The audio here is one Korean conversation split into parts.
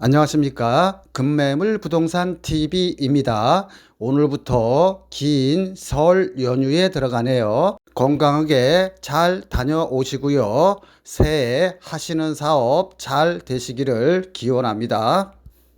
안녕하십니까. 금매물 부동산 TV입니다. 오늘부터 긴 설 연휴에 들어가네요. 건강하게 잘 다녀오시고요. 새해 하시는 사업 잘 되시기를 기원합니다.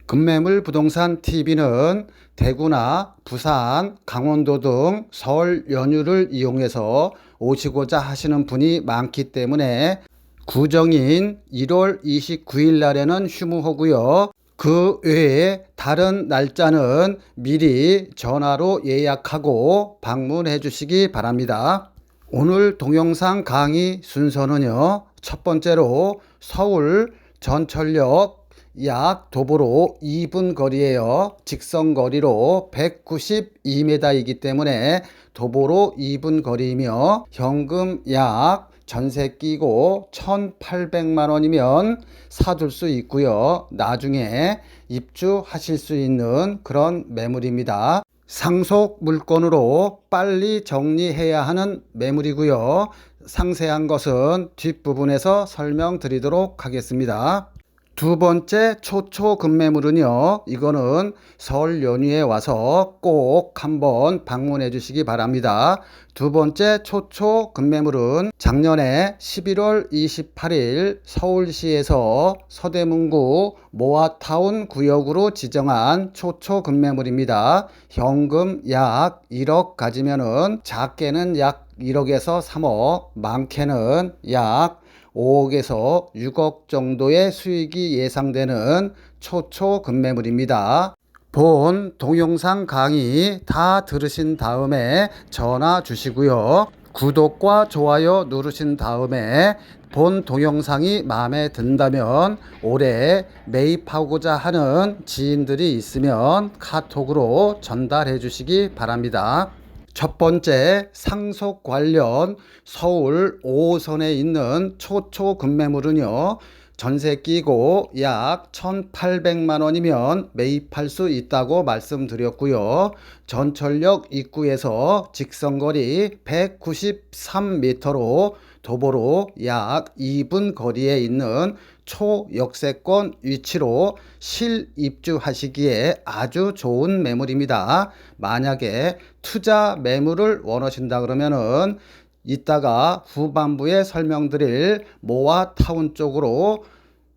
금매물 부동산 TV는 대구나 부산, 강원도 등 설 연휴를 이용해서 오시고자 하시는 분이 많기 때문에 구정인 1월 29일 날에는 휴무하고요. 그 외에 다른 날짜는 미리 전화로 예약하고 방문해 주시기 바랍니다. 오늘 동영상 강의 순서는요. 첫 번째로 서울 전철역 약 도보로 2분 거리에요. 직선 거리로 192m이기 때문에 도보로 2분 거리이며 현금 약 전세 끼고 1,800만 원이면 사둘 수 있고요. 나중에 입주하실 수 있는 그런 매물입니다. 상속 물건으로 빨리 정리해야 하는 매물이고요. 상세한 것은 뒷부분에서 설명드리도록 하겠습니다. 두 번째 초초 급매물은요. 이거는 설 연휴에 와서 꼭 한번 방문해 주시기 바랍니다. 두 번째 초초 급매물은 작년에 11월 28일 서울시에서 서대문구 모아타운 구역으로 지정한 초초 급매물입니다. 현금 약 1억 가지면은 작게는 약 1억에서 3억, 많게는 약 5억에서 6억 정도의 수익이 예상되는 초초 급매물입니다. 본 동영상 강의 다 들으신 다음에 전화 주시고요. 구독과 좋아요 누르신 다음에 본 동영상이 마음에 든다면 올해 매입하고자 하는 지인들이 있으면 카톡으로 전달해 주시기 바랍니다. 첫 번째 상속 관련 서울 5호선에 있는 초초 급매물은요. 전세 끼고 약 1,800만 원이면 매입할 수 있다고 말씀드렸고요. 전철역 입구에서 직선거리 193m로 도보로 약 2분 거리에 있는 초역세권 위치로 실입주하시기에 아주 좋은 매물입니다. 만약에 투자 매물을 원하신다 그러면은 이따가 후반부에 설명드릴 모아타운 쪽으로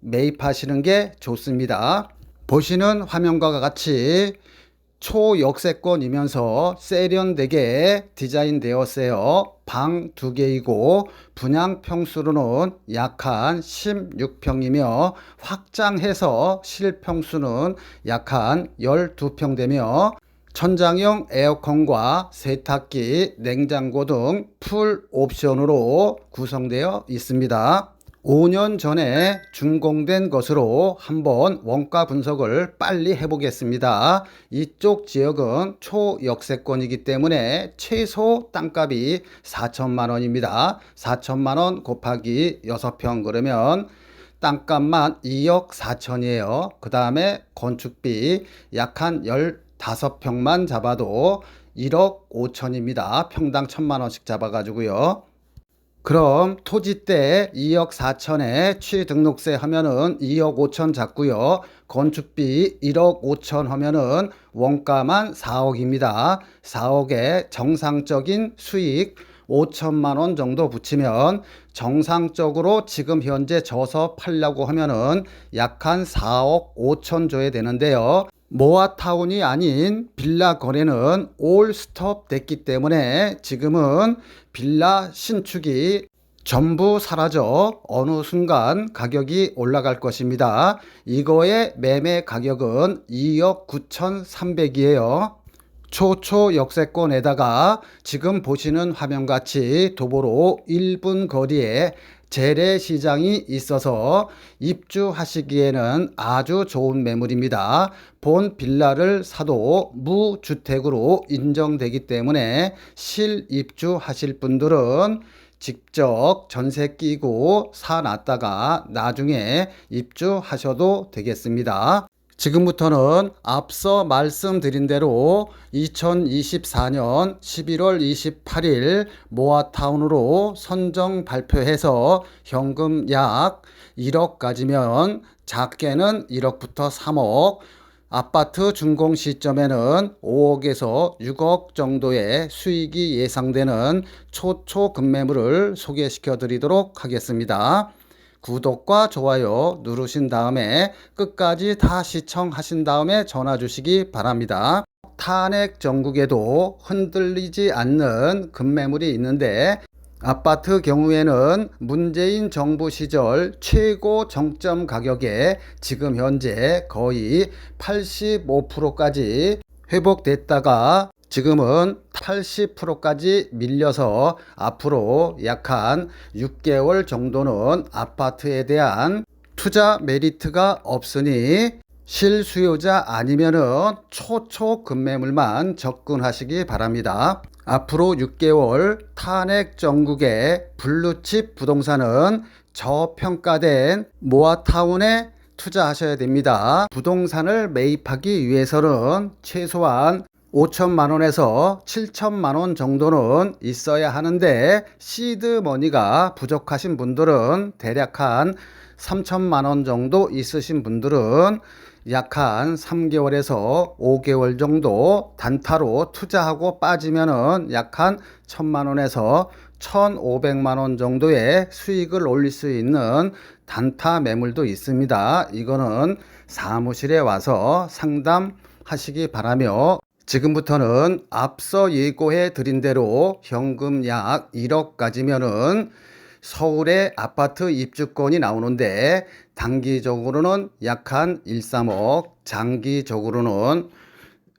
매입하시는 게 좋습니다. 보시는 화면과 같이 초역세권이면서 세련되게 디자인되었어요. 방 2개이고 분양 평수로는 약 한 16평이며 확장해서 실평수는 약 한 12평 되며 천장형 에어컨과 세탁기, 냉장고 등 풀 옵션으로 구성되어 있습니다. 5년 전에 준공된 것으로 한번 원가 분석을 빨리 해보겠습니다. 이쪽 지역은 초역세권이기 때문에 최소 땅값이 4천만 원입니다. 4천만 원 곱하기 6평 그러면 땅값만 2억 4천이에요. 그 다음에 건축비 약 한 15평만 잡아도 1억 5천입니다. 평당 1,000만 원씩 잡아가지고요. 그럼 토지대 2억 4천에 취등록세 하면은 2억 5천 잡고요. 건축비 1억 5천 하면은 원가만 4억입니다. 4억에 정상적인 수익 5천만 원 정도 붙이면 정상적으로 지금 현재 져서 팔려고 하면은 약 한 4억 5천 줘야 되는데요. 모아타운이 아닌 빌라 거래는 올 스톱 됐기 때문에 지금은 빌라 신축이 전부 사라져 어느 순간 가격이 올라갈 것입니다. 이거의 매매 가격은 2억 9,300이에요. 초초 역세권에다가 지금 보시는 화면같이 도보로 1분 거리에 재래시장이 있어서 입주하시기에는 아주 좋은 매물입니다. 본 빌라를 사도 무주택으로 인정되기 때문에 실입주하실 분들은 직접 전세 끼고 사놨다가 나중에 입주하셔도 되겠습니다. 지금부터는 앞서 말씀드린 대로 2024년 11월 28일 모아타운으로 선정 발표해서 현금 약 1억 가지면 작게는 1억부터 3억, 아파트 준공 시점에는 5억에서 6억 정도의 수익이 예상되는 초초 급매물을 소개시켜 드리도록 하겠습니다. 구독과 좋아요 누르신 다음에 끝까지 다 시청하신 다음에 전화 주시기 바랍니다. 탄핵 정국에도 흔들리지 않는 급매물이 있는데, 아파트 경우에는 문재인 정부 시절 최고 정점 가격에 지금 현재 거의 85%까지 회복됐다가 지금은 80%까지 밀려서 앞으로 약 한 6개월 정도는 아파트에 대한 투자 메리트가 없으니 실수요자 아니면은 초초 급매물만 접근하시기 바랍니다. 앞으로 6개월 탄핵 정국의 블루칩 부동산은 저평가된 모아타운에 투자하셔야 됩니다. 부동산을 매입하기 위해서는 최소한 5천만 원에서 7천만 원 정도는 있어야 하는데, 시드 머니가 부족하신 분들은 대략 한 3천만 원 정도 있으신 분들은 약 한 3개월에서 5개월 정도 단타로 투자하고 빠지면은 약 한 1,000만 원에서 1,500만 원 정도의 수익을 올릴 수 있는 단타 매물도 있습니다. 이거는 사무실에 와서 상담하시기 바라며, 지금부터는 앞서 예고해 드린 대로 현금 약 1억 가지면은 서울에 아파트 입주권이 나오는데, 단기적으로는 약 한 1, 3억, 장기적으로는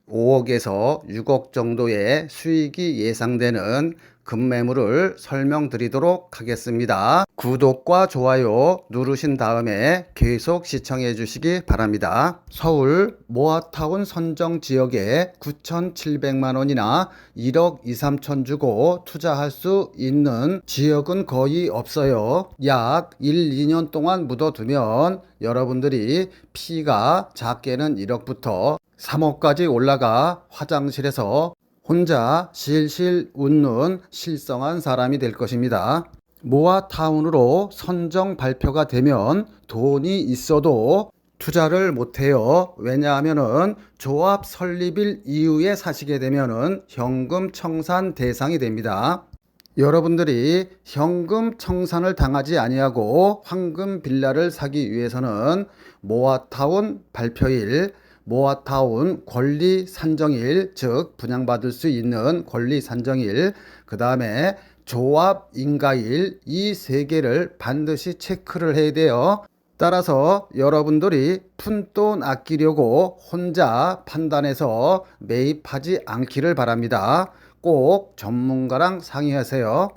5억에서 6억 정도의 수익이 예상되는 급매물을 설명드리도록 하겠습니다. 구독과 좋아요 누르신 다음에 계속 시청해 주시기 바랍니다. 서울 모아타운 선정 지역에 9,700만 원이나 1억 2, 3천 주고 투자할 수 있는 지역은 거의 없어요. 약 1, 2년 동안 묻어두면 여러분들이 피가 작게는 1억부터 3억까지 올라가 화장실에서 혼자 실실 웃는 실성한 사람이 될 것입니다. 모아타운으로 선정 발표가 되면 돈이 있어도 투자를 못해요. 왜냐하면은 조합 설립일 이후에 사시게 되면은 현금 청산 대상이 됩니다. 여러분들이 현금 청산을 당하지 아니하고 황금 빌라를 사기 위해서는 모아타운 발표일, 모아타운 권리 산정일, 즉 분양받을 수 있는 권리 산정일, 그 다음에 조합 인가일, 이 세 개를 반드시 체크를 해야 돼요. 따라서 여러분들이 푼돈 아끼려고 혼자 판단해서 매입하지 않기를 바랍니다. 꼭 전문가랑 상의하세요.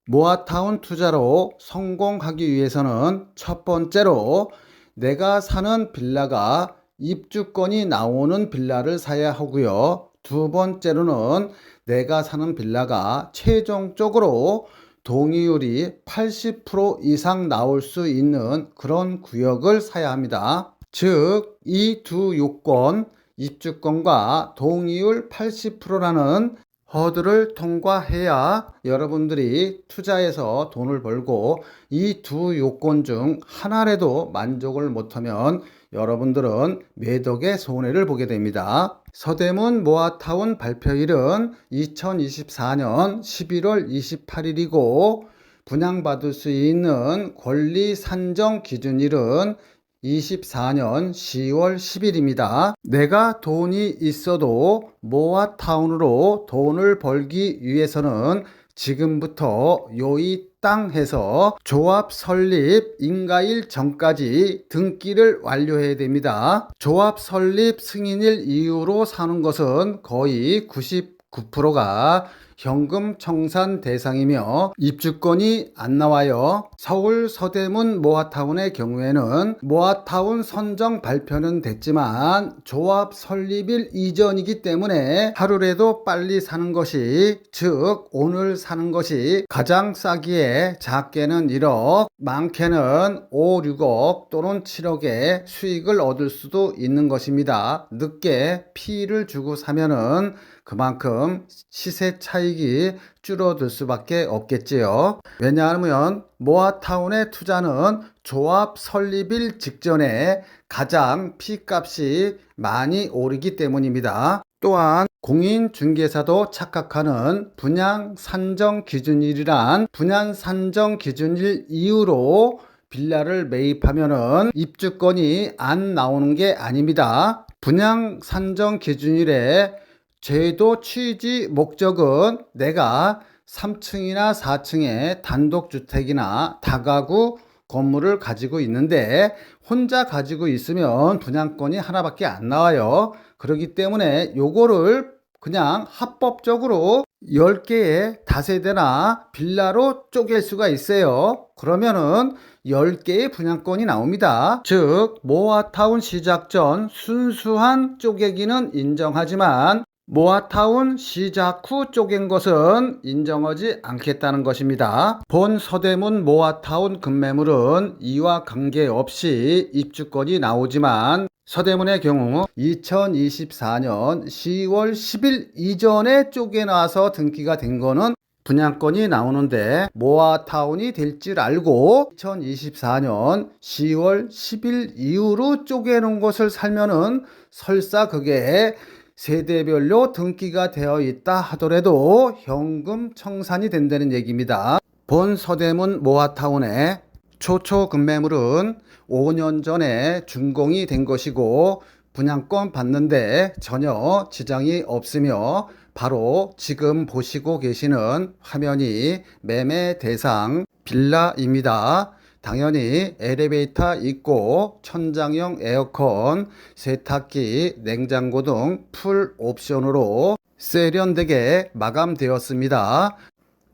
모아타운 투자로 성공하기 위해서는 첫 번째로 내가 사는 빌라가 입주권이 나오는 빌라를 사야 하고요. 두 번째로는 내가 사는 빌라가 최종적으로 동의율이 80% 이상 나올 수 있는 그런 구역을 사야 합니다. 즉, 이 두 요건, 입주권과 동의율 80%라는 허들을 통과해야 여러분들이 투자해서 돈을 벌고, 이 두 요건 중 하나라도 만족을 못하면 여러분들은 매덕의 손해를 보게 됩니다. 서대문 모아타운 발표일은 2024년 11월 28일이고 분양받을 수 있는 권리 산정 기준일은 24년 10월 10일입니다. 내가 돈이 있어도 모아타운으로 돈을 벌기 위해서는 지금부터 요이 땅 해서 조합 설립 인가일 전까지 등기를 완료해야 됩니다. 조합 설립 승인일 이후로 사는 것은 거의 99%가 현금 청산 대상이며 입주권이 안 나와요. 서울 서대문 모아타운의 경우에는 모아타운 선정 발표는 됐지만 조합 설립일 이전이기 때문에 하루라도 빨리 사는 것이, 즉 오늘 사는 것이 가장 싸기에 작게는 1억, 많게는 5, 6억 또는 7억의 수익을 얻을 수도 있는 것입니다. 늦게 피를 주고 사면은 그만큼 시세 차익이 줄어들 수밖에 없겠지요. 왜냐하면 모아타운의 투자는 조합 설립일 직전에 가장 피값이 많이 오르기 때문입니다. 또한 공인중개사도 착각하는 분양 산정 기준일이란 분양 산정 기준일 이후로 빌라를 매입하면은 입주권이 안 나오는 게 아닙니다. 분양 산정 기준일에 제도 취지 목적은 내가 3층이나 4층의 단독주택이나 다가구 건물을 가지고 있는데 혼자 가지고 있으면 분양권이 하나밖에 안 나와요. 그렇기 때문에 요거를 그냥 합법적으로 10개의 다세대나 빌라로 쪼갤 수가 있어요. 그러면은 10개의 분양권이 나옵니다. 즉 모아타운 시작 전 순수한 쪼개기는 인정하지만 모아타운 시작 후 쪼갠 것은 인정하지 않겠다는 것입니다. 본 서대문 모아타운 급매물은 이와 관계없이 입주권이 나오지만 서대문의 경우 2024년 10월 10일 이전에 쪼개놔서 등기가 된 거는 분양권이 나오는데 모아타운이 될 줄 알고 2024년 10월 10일 이후로 쪼개놓은 것을 살면은 설사 그게 세대별로 등기가 되어 있다 하더라도 현금 청산이 된다는 얘기입니다. 본 서대문 모아타운의 초초 급매물은 5년 전에 준공이 된 것이고 분양권 받는데 전혀 지장이 없으며 바로 지금 보시고 계시는 화면이 매매 대상 빌라입니다. 당연히 엘리베이터 있고 천장형 에어컨, 세탁기, 냉장고 등 풀 옵션으로 세련되게 마감되었습니다.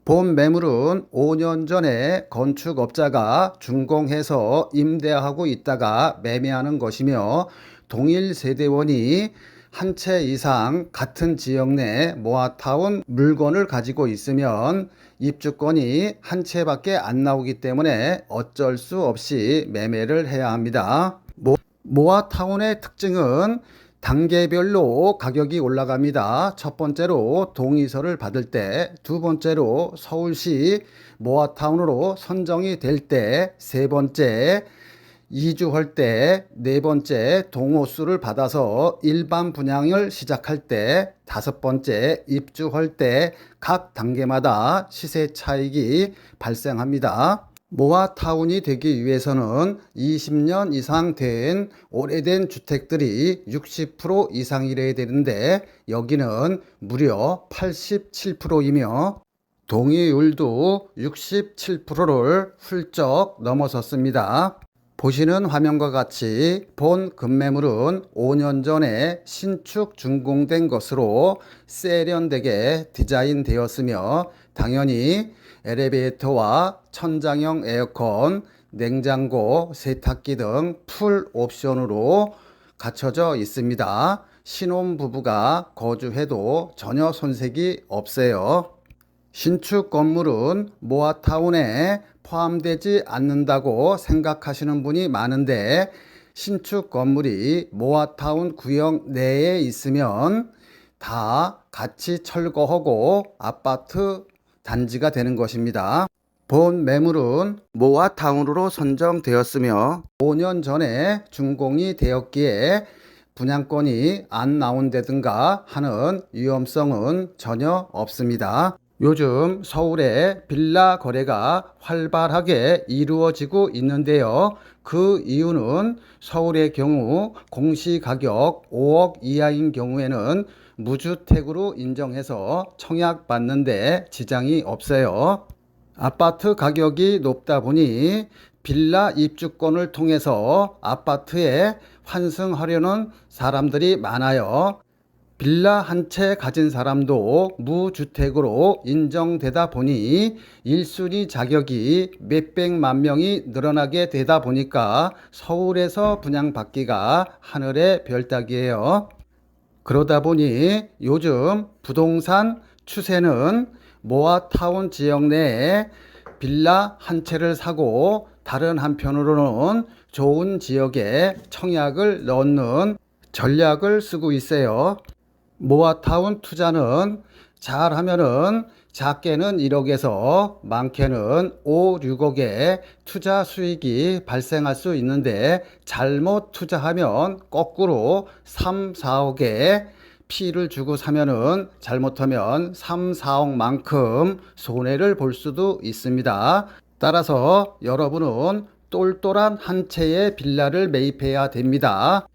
본 매물은 5년 전에 건축업자가 준공해서 임대하고 있다가 매매하는 것이며 동일 세대원이 한 채 이상 같은 지역 내 모아타운 물건을 가지고 있으면 입주권이 한 채밖에 안 나오기 때문에 어쩔 수 없이 매매를 해야 합니다. 모아타운의 특징은 단계별로 가격이 올라갑니다. 첫 번째로 동의서를 받을 때, 두 번째로 서울시 모아타운으로 선정이 될 때, 세 번째 이주할 때, 네 번째 동호수를 받아서 일반 분양을 시작할 때, 다섯 번째 입주할 때 각 단계마다 시세 차익이 발생합니다. 모아타운이 되기 위해서는 20년 이상 된 오래된 주택들이 60% 이상이래야 되는데 여기는 무려 87%이며 동의율도 67%를 훌쩍 넘어섰습니다. 보시는 화면과 같이 본 급매물은 5년 전에 신축 준공된 것으로 세련되게 디자인되었으며 당연히 엘리베이터와 천장형 에어컨, 냉장고, 세탁기 등 풀 옵션으로 갖춰져 있습니다. 신혼부부가 거주해도 전혀 손색이 없어요. 신축 건물은 모아타운에 포함되지 않는다고 생각하시는 분이 많은데 신축 건물이 모아타운 구역 내에 있으면 다 같이 철거하고 아파트 단지가 되는 것입니다. 본 매물은 모아타운으로 선정되었으며 5년 전에 준공이 되었기에 분양권이 안 나온다든가 하는 위험성은 전혀 없습니다. 요즘 서울에 빌라 거래가 활발하게 이루어지고 있는데요. 그 이유는 서울의 경우 공시가격 5억 이하인 경우에는 무주택으로 인정해서 청약받는데 지장이 없어요. 아파트 가격이 높다 보니 빌라 입주권을 통해서 아파트에 환승하려는 사람들이 많아요. 빌라 한 채 가진 사람도 무주택으로 인정되다 보니 1순위 자격이 몇백만 명이 늘어나게 되다 보니까 서울에서 분양받기가 하늘의 별 따기예요. 그러다 보니 요즘 부동산 추세는 모아타운 지역 내에 빌라 한 채를 사고 다른 한편으로는 좋은 지역에 청약을 넣는 전략을 쓰고 있어요. 모아타운 투자는 잘하면은 작게는 1억에서 많게는 5, 6억의 투자 수익이 발생할 수 있는데 잘못 투자하면 거꾸로 3, 4억의 피를 주고 사면은 잘못하면 3, 4억만큼 손해를 볼 수도 있습니다. 따라서 여러분은 똘똘한 한 채의 빌라를 매입해야 됩니다.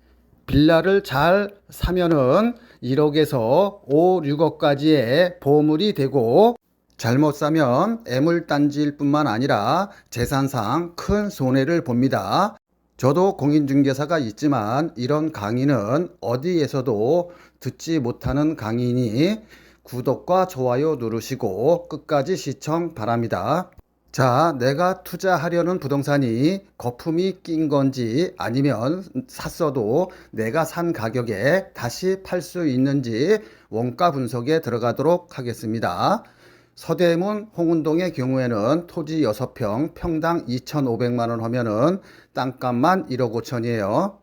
빌라를 잘 사면은 1억에서 5, 6억까지의 보물이 되고 잘못 사면 애물단지일 뿐만 아니라 재산상 큰 손해를 봅니다. 저도 공인중개사가 있지만 이런 강의는 어디에서도 듣지 못하는 강의니 구독과 좋아요 누르시고 끝까지 시청 바랍니다. 자, 내가 투자하려는 부동산이 거품이 낀 건지 아니면 샀어도 내가 산 가격에 다시 팔 수 있는지 원가 분석에 들어가도록 하겠습니다. 서대문 홍은동의 경우에는 토지 6평 평당 2,500만 원 하면은 땅값만 1억 5천이에요.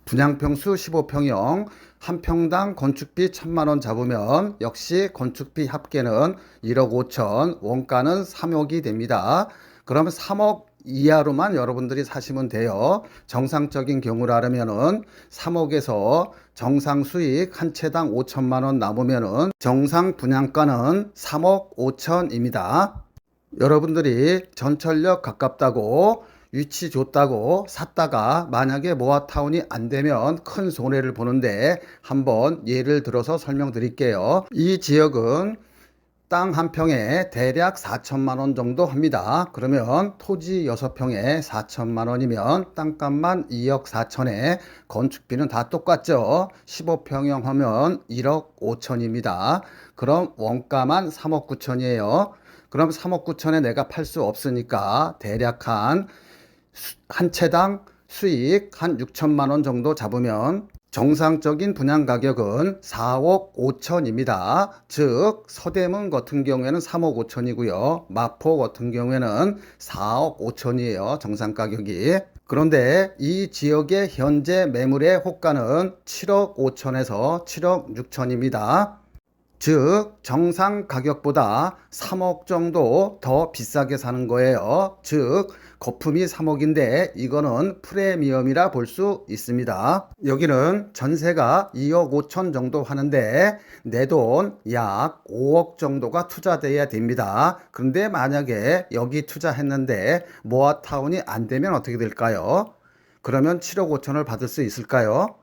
분양평수 15평형 한 평당 건축비 1,000만 원 잡으면 역시 건축비 합계는 1억 5천, 원가는 3억이 됩니다. 그러면 3억 이하로만 여러분들이 사시면 돼요. 정상적인 경우라면은 3억에서 정상 수익 한 채당 5천만 원 남으면은 정상 분양가는 3억 5천입니다. 여러분들이 전철역 가깝다고 위치 좋다고 샀다가 만약에 모아타운이 안 되면 큰 손해를 보는데 한번 예를 들어서 설명드릴게요. 이 지역은 땅 한 평에 대략 4천만 원 정도 합니다. 그러면 토지 6평에 4천만 원이면 땅값만 2억 4천에 건축비는 다 똑같죠. 15평형 하면 1억 5천입니다. 그럼 원가만 3억 9천이에요. 그럼 3억 9천에 내가 팔 수 없으니까 대략 한 채당 수익 한 6천만 원 정도 잡으면 정상적인 분양 가격은 4억 5천입니다. 즉 서대문 같은 경우에는 3억 5천이고요. 마포 같은 경우에는 4억 5천이에요. 정상 가격이. 그런데 이 지역의 현재 매물의 호가는 7억 5천에서 7억 6천입니다. 즉 정상 가격보다 3억 정도 더 비싸게 사는 거예요. 즉 거품이 3억인데 이거는 프리미엄이라 볼 수 있습니다. 여기는 전세가 2억 5천 정도 하는데 내 돈 약 5억 정도가 투자돼야 됩니다. 그런데 만약에 여기 투자했는데 모아타운이 안 되면 어떻게 될까요? 그러면 7억 5천을 받을 수 있을까요?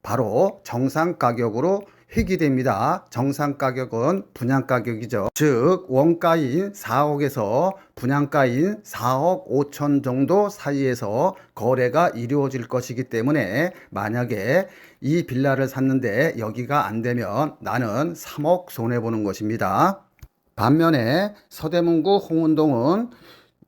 바로 정상 가격으로 회귀됩니다. 정상 가격은 분양 가격이죠. 즉 원가인 4억에서 분양가인 4억 5천 정도 사이에서 거래가 이루어질 것이기 때문에 만약에 이 빌라를 샀는데 여기가 안 되면 나는 3억 손해보는 것입니다. 반면에 서대문구 홍은동은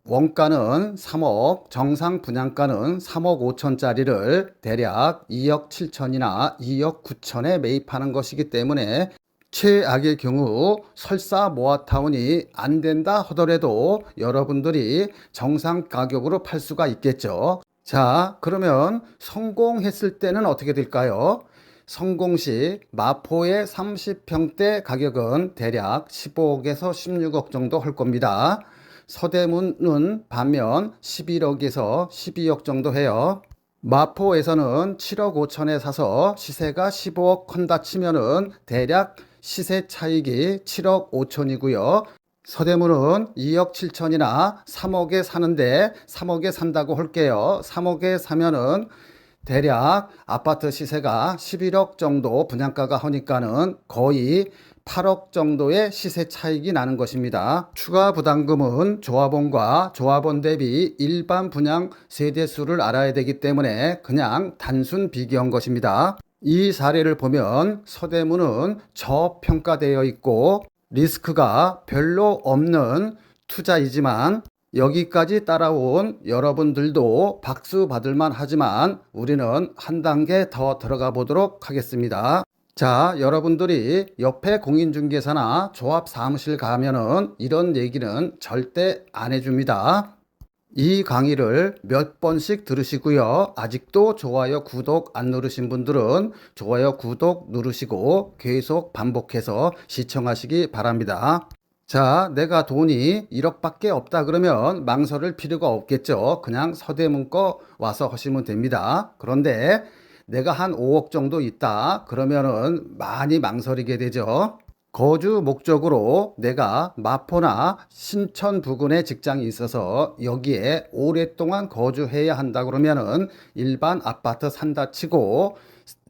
원가는 3억, 정상 분양가는 3억 5천짜리를 대략 2억 7천이나 2억 9천에 매입하는 것이기 때문에 최악의 경우 설사 모아타운이 안 된다 하더라도 여러분들이 정상 가격으로 팔 수가 있겠죠. 자, 그러면 성공했을 때는 어떻게 될까요? 성공 시 마포의 30평대 가격은 대략 15억에서 16억 정도 할 겁니다. 서대문은 반면 11억에서 12억 정도 해요. 마포에서는 7억 5천에 사서 시세가 15억 한다 치면은 대략 시세 차익이 7억 5천이고요. 서대문은 2억 7천이나 3억에 사는데 3억에 산다고 할게요. 3억에 사면은 대략 아파트 시세가 11억 정도 분양가가 하니까는 거의 8억 정도의 시세 차익이 나는 것입니다. 추가 부담금은 조합원과 조합원 대비 일반 분양 세대수를 알아야 되기 때문에 그냥 단순 비교한 것입니다. 이 사례를 보면 서대문은 저평가되어 있고 리스크가 별로 없는 투자이지만 여기까지 따라온 여러분들도 박수 받을만 하지만 우리는 한 단계 더 들어가 보도록 하겠습니다. 자, 여러분들이 옆에 공인중개사나 조합 사무실 가면은 이런 얘기는 절대 안 해줍니다. 이 강의를 몇 번씩 들으시고요. 아직도 좋아요, 구독 안 누르신 분들은 좋아요, 구독 누르시고 계속 반복해서 시청하시기 바랍니다. 자, 내가 돈이 1억밖에 없다 그러면 망설일 필요가 없겠죠. 그냥 서대문 거 와서 하시면 됩니다. 그런데 내가 한 5억 정도 있다 그러면은 많이 망설이게 되죠. 거주 목적으로 내가 마포나 신천 부근에 직장이 있어서 여기에 오랫동안 거주해야 한다 그러면은 일반 아파트 산다 치고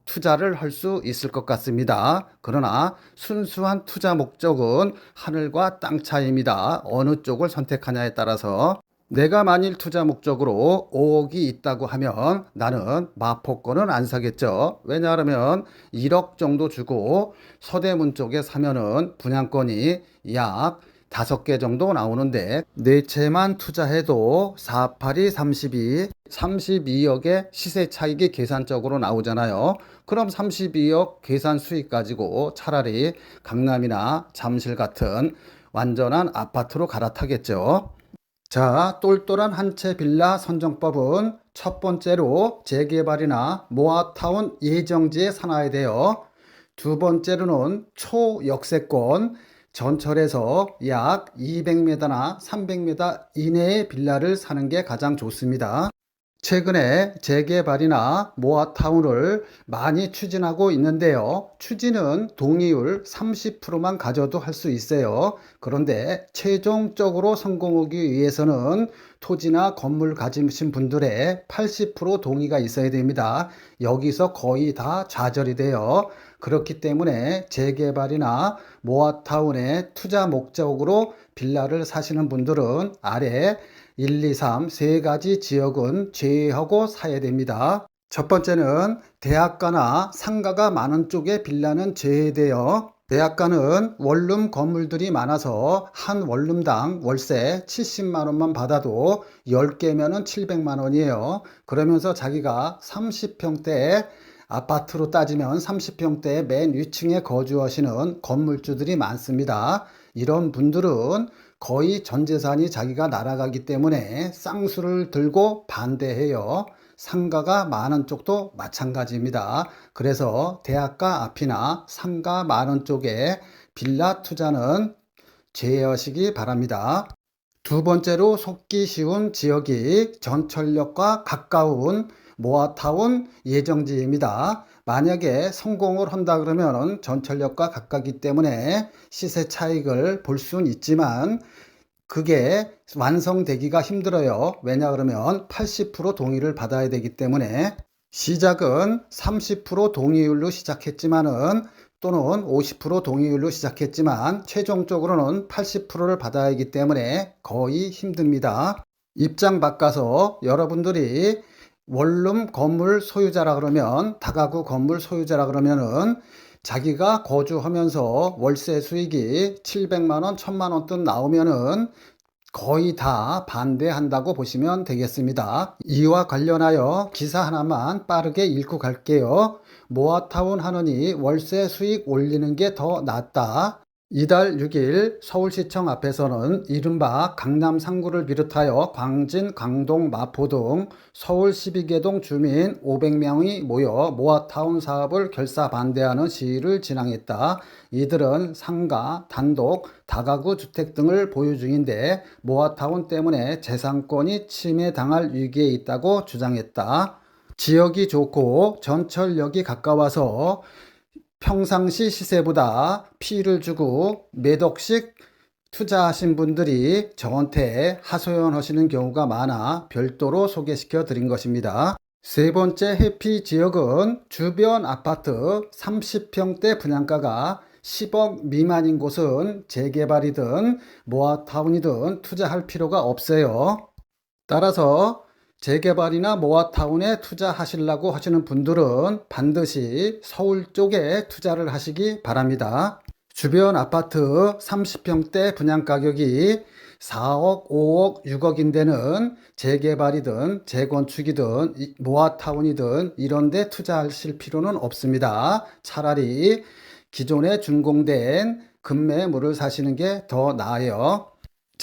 투자를 할 수 있을 것 같습니다. 그러나 순수한 투자 목적은 하늘과 땅 차이입니다. 어느 쪽을 선택하냐에 따라서 내가 만일 투자 목적으로 5억이 있다고 하면 나는 마포권은 안 사겠죠. 왜냐하면 1억 정도 주고 서대문 쪽에 사면은 분양권이 약 5개 정도 나오는데 네 채만 투자해도 4, 8이 32, 32억의 시세 차익이 계산적으로 나오잖아요. 그럼 32억 계산 수익 가지고 차라리 강남이나 잠실 같은 완전한 아파트로 갈아타겠죠. 자, 똘똘한 한 채 빌라 선정법은 첫 번째로 재개발이나 모아타운 예정지에 사놔야 돼요. 두 번째로는 초역세권, 전철에서 약 200m나 300m 이내의 빌라를 사는 게 가장 좋습니다. 최근에 재개발이나 모아타운을 많이 추진하고 있는데요. 추진은 동의율 30%만 가져도 할 수 있어요. 그런데 최종적으로 성공하기 위해서는 토지나 건물 가지신 분들의 80% 동의가 있어야 됩니다. 여기서 거의 다 좌절이 돼요. 그렇기 때문에 재개발이나 모아타운의 투자 목적으로 빌라를 사시는 분들은 아래 1, 2, 3 세 가지 지역은 제외하고 사야 됩니다. 첫 번째는 대학가나 상가가 많은 쪽의 빌라는 제외돼요. 대학가는 원룸 건물들이 많아서 한 원룸당 월세 70만 원만 받아도 10개면은 700만 원이에요. 그러면서 자기가 30평대 아파트로 따지면 30평대 맨 위층에 거주하시는 건물주들이 많습니다. 이런 분들은 거의 전 재산이 자기가 날아가기 때문에 쌍수를 들고 반대해요. 상가가 많은 쪽도 마찬가지입니다. 그래서 대학가 앞이나 상가 많은 쪽에 빌라 투자는 제외하시기 바랍니다. 두 번째로 속기 쉬운 지역이 전철역과 가까운 모아타운 예정지입니다. 만약에 성공을 한다 그러면 전철역과 가깝기 때문에 시세 차익을 볼 수는 있지만 그게 완성되기가 힘들어요. 왜냐 그러면 80% 동의를 받아야 되기 때문에 시작은 30% 동의율로 시작했지만은 또는 50% 동의율로 시작했지만 최종적으로는 80%를 받아야 하기 때문에 거의 힘듭니다. 입장 바꿔서 여러분들이 원룸 건물 소유자라 그러면 다가구 건물 소유자라 그러면은 자기가 거주하면서 월세 수익이 700만 원, 1000만 원 돈 나오면은 거의 다 반대한다고 보시면 되겠습니다. 이와 관련하여 기사 하나만 빠르게 읽고 갈게요. 모아타운 하느니 월세 수익 올리는 게 더 낫다. 이달 6일 서울시청 앞에서는 이른바 강남 3구를 비롯하여 광진, 강동, 마포 등 서울 12개 동 주민 500명이 모여 모아타운 사업을 결사 반대하는 시위를 진행했다. 이들은 상가, 단독, 다가구 주택 등을 보유 중인데 모아타운 때문에 재산권이 침해당할 위기에 있다고 주장했다. 지역이 좋고 전철역이 가까워서 평상시 시세보다 피를 주고 몇 억씩 투자하신 분들이 저한테 하소연하시는 경우가 많아 별도로 소개시켜 드린 것입니다. 세 번째 해피 지역은 주변 아파트 30평대 분양가가 10억 미만인 곳은 재개발이든 모아타운이든 투자할 필요가 없어요. 따라서 재개발이나 모아타운에 투자하시려고 하시는 분들은 반드시 서울 쪽에 투자를 하시기 바랍니다. 주변 아파트 30평대 분양가격이 4억, 5억, 6억인 데는 재개발이든 재건축이든 모아타운이든 이런 데 투자하실 필요는 없습니다. 차라리 기존에 준공된 급매물을 사시는 게 더 나아요.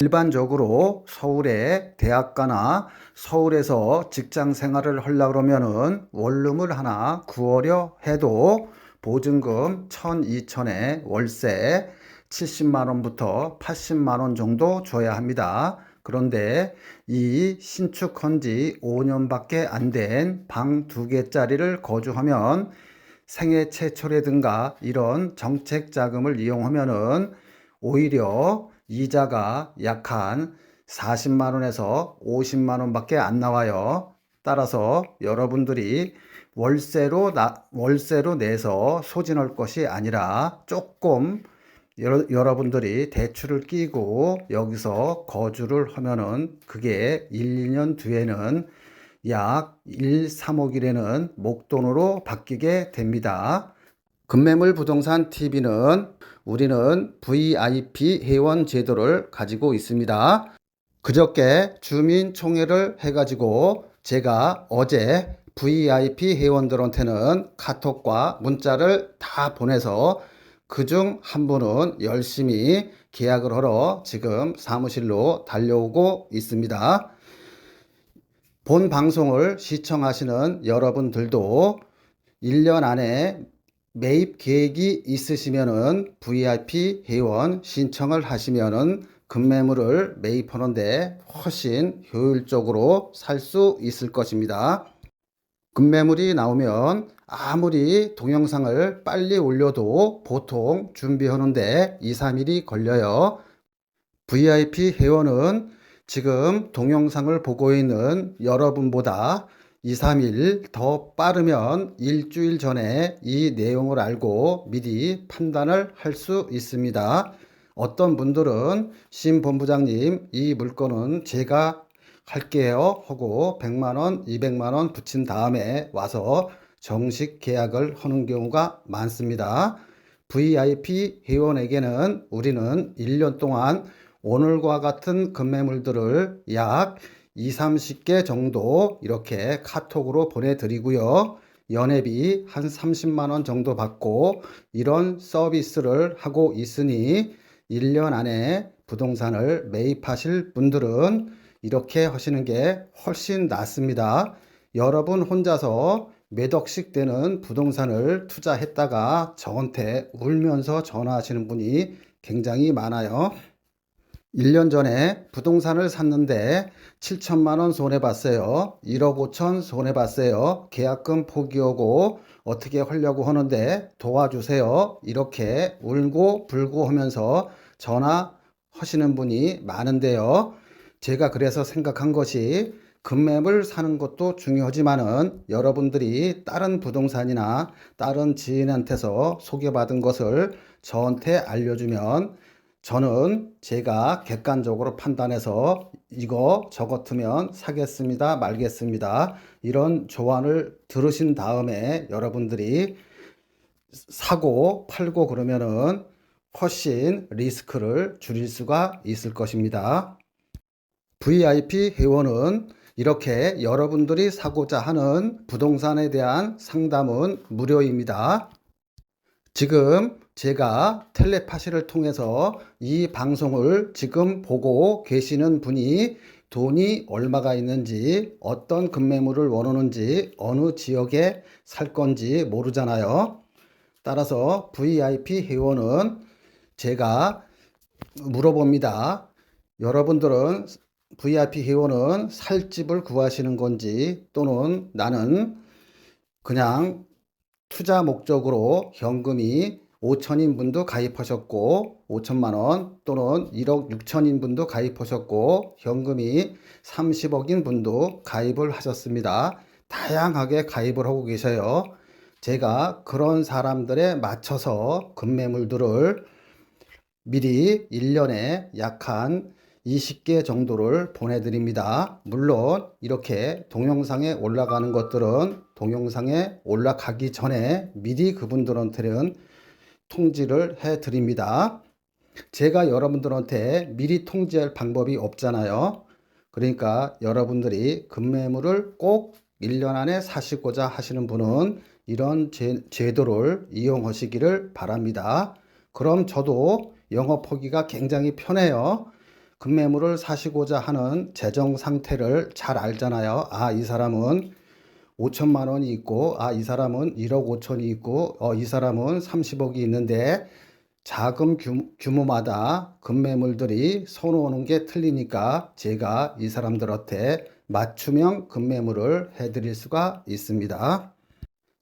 일반적으로 서울의 대학가나 서울에서 직장 생활을 하려고 그러면은 원룸을 하나 구하려 해도 보증금 1,000, 2,000에 월세 70만 원부터 80만 원 정도 줘야 합니다. 그런데 이 신축한 지 5년밖에 안 된 방 2개짜리를 거주하면 생애 최초라든가 이런 정책 자금을 이용하면은 오히려 이자가 약 한 40만 원에서 50만 원밖에 안 나와요. 따라서 여러분들이 월세로 내서 소진할 것이 아니라 조금 여러분들이 대출을 끼고 여기서 거주를 하면은 그게 1, 2년 뒤에는 약 1, 3억이라는 목돈으로 바뀌게 됩니다. 급매물 부동산 TV는 우리는 VIP 회원 제도를 가지고 있습니다. 그저께 주민총회를 해가지고 제가 어제 VIP 회원들한테는 카톡과 문자를 다 보내서 그중 한 분은 열심히 계약을 하러 지금 사무실로 달려오고 있습니다. 본 방송을 시청하시는 여러분들도 1년 안에 매입 계획이 있으시면은 VIP 회원 신청을 하시면은 급매물을 매입하는데 훨씬 효율적으로 살 수 있을 것입니다. 급매물이 나오면 아무리 동영상을 빨리 올려도 보통 준비하는데 2, 3일이 걸려요. VIP 회원은 지금 동영상을 보고 있는 여러분보다 2, 3일 더 빠르면 일주일 전에 이 내용을 알고 미리 판단을 할 수 있습니다. 어떤 분들은 심 본부장님 이 물건은 제가 할게요 하고 100만 원, 200만 원 붙인 다음에 와서 정식 계약을 하는 경우가 많습니다. VIP 회원에게는 우리는 1년 동안 오늘과 같은 급매물들을 약 2, 30개 정도 이렇게 카톡으로 보내드리고요. 연회비 한 30만 원 정도 받고 이런 서비스를 하고 있으니 1년 안에 부동산을 매입하실 분들은 이렇게 하시는 게 훨씬 낫습니다. 여러분 혼자서 몇 억씩 되는 부동산을 투자했다가 저한테 울면서 전화하시는 분이 굉장히 많아요. 1년 전에 부동산을 샀는데 7천만 원 손해봤어요. 1억 5천 손해봤어요. 계약금 포기하고 어떻게 하려고 하는데 도와주세요. 이렇게 울고 불고 하면서 전화하시는 분이 많은데요. 제가 그래서 생각한 것이 급매물 사는 것도 중요하지만은 여러분들이 다른 부동산이나 다른 지인한테서 소개받은 것을 저한테 알려주면 저는 제가 객관적으로 판단해서 이거 저 같으면 사겠습니다, 말겠습니다. 이런 조언을 들으신 다음에 여러분들이 사고 팔고 그러면은 훨씬 리스크를 줄일 수가 있을 것입니다. VIP 회원은 이렇게 여러분들이 사고자 하는 부동산에 대한 상담은 무료입니다. 지금 제가 텔레파시를 통해서 이 방송을 지금 보고 계시는 분이 돈이 얼마가 있는지, 어떤 급매물을 원하는지, 어느 지역에 살 건지 모르잖아요. 따라서 VIP 회원은 제가 물어봅니다. 여러분들은 VIP 회원은 살 집을 구하시는 건지 또는 나는 그냥 투자 목적으로 현금이 5천인 분도 가입하셨고 5천만 원 또는 1억 6천인 분도 가입하셨고 현금이 30억인 분도 가입을 하셨습니다. 다양하게 가입을 하고 계셔요. 제가 그런 사람들에 맞춰서 급매물들을 미리 1년에 약 한 20개 정도를 보내드립니다. 물론 이렇게 동영상에 올라가는 것들은 동영상에 올라가기 전에 미리 그분들한테는 통지를 해드립니다. 제가 여러분들한테 미리 통지할 방법이 없잖아요. 그러니까 여러분들이 급매물을 꼭 1년 안에 사시고자 하시는 분은 이런 제도를 이용하시기를 바랍니다. 그럼 저도 영업하기가 굉장히 편해요. 급매물을 사시고자 하는 재정 상태를 잘 알잖아요. 아, 이 사람은 5천만 원이 있고, 아, 이 사람은 1억 5천이 있고, 이 사람은 30억이 있는데 자금 규모마다 급매물들이 선호하는 게 틀리니까 제가 이 사람들한테 맞춤형 급매물을 해드릴 수가 있습니다.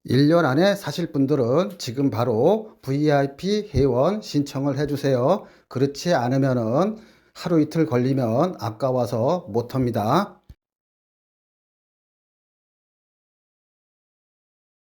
1년 안에 사실 분들은 지금 바로 VIP 회원 신청을 해주세요. 그렇지 않으면은 하루 이틀 걸리면 아까워서 못합니다.